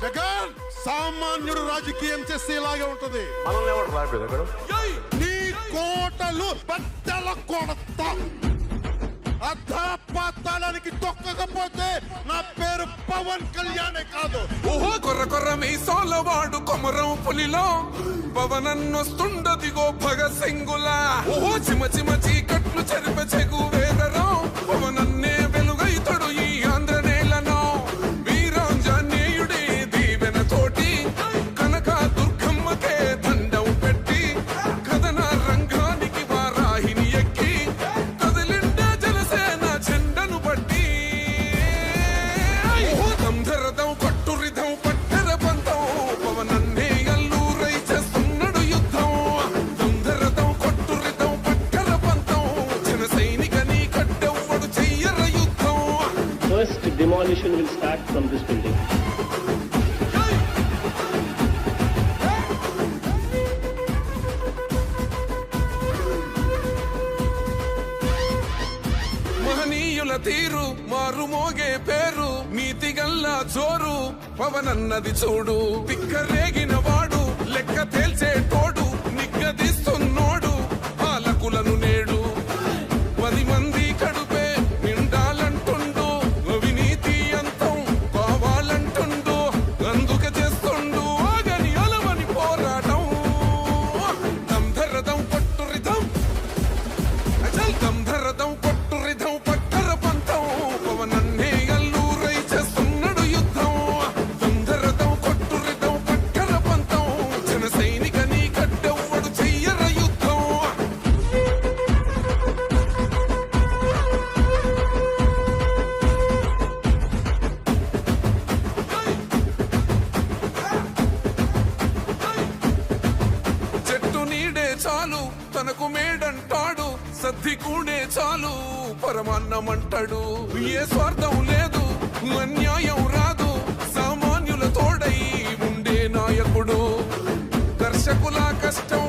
జగన్ సామాన్యుడు రాజకీయం చేస్తే ఇలాగే ఉంటది. మనల్ని ఎవరు రాబోయే నీ కోటలు బద్దల కొడతా. అధాపాతాళానికి తొక్కకపోతే నా పేరు పవన్ కళ్యాణే కాదు. ఓహో కొర్ర కొర్ర మీసాల వాడు కొమరం పులిలో పవనన్నొస్తుండదిగో భగత్ సింగులా. ఓహో చిమ చిమ చీకట్లు చెరిప చెగు వేదరం పవనన్నే వెలుగైతడు ఈ ఆంధ్ర నేలను. వీరాంజనేయుడి దీవెన తోటి కనక దుర్గమ్మకే దండం పెట్టి కథన రంగానికి వారాహిని ఎక్కి కదిలిండే జనసేన చెండను బట్టి. దంధరదం కొట్టురిదం పట్టర పంతం పవనన్నే అల్లూరై చేస్తున్నాడు యుద్ధం. దంధరదం కొట్టురిదం పట్టర పంతం జన సైనిక నీ కట్టెవ్వడు చెయ్యర యుద్ధం. First demolition will start from this building. మహనీయుల తీరు మారుమోగే పేరు నీతిగల్లా జోరు పవనన్నది చూడు. పిక్కరేగిన వాడు లెక్క తేల్చేటోడు నిగ్గదిస్తున్నోడు పాలకులను నేడు. 10 మంది కడుపే నిండాలంటుండు అవినీతి అంతం కావాలంటుండు. అందుకే చేస్తుండు ఆగని అలవని పోరాటం. దంధరదం కొట్టురిదం అచల్ దంధరదం కొట్టురిదం పట్టర పంతం పవనన్నే అల్లూరై చేస్తున్నాడు యుద్ధం. దంధరదం కొట్టురిదం పట్టర పంతం జన సైనిక నీ కట్టెవ్వడు చెయ్యర యుద్ధం. చెట్టు నీడే చాలు తనకు మేడంటాడు సద్ది కూడే చాలు పరమాన్నమంటాడు. ఏ స్వార్థం లేదు అన్యాయం రాదు సామాన్యుల తోడై ఉండే నాయకుడు. దర్శకుల కష్టం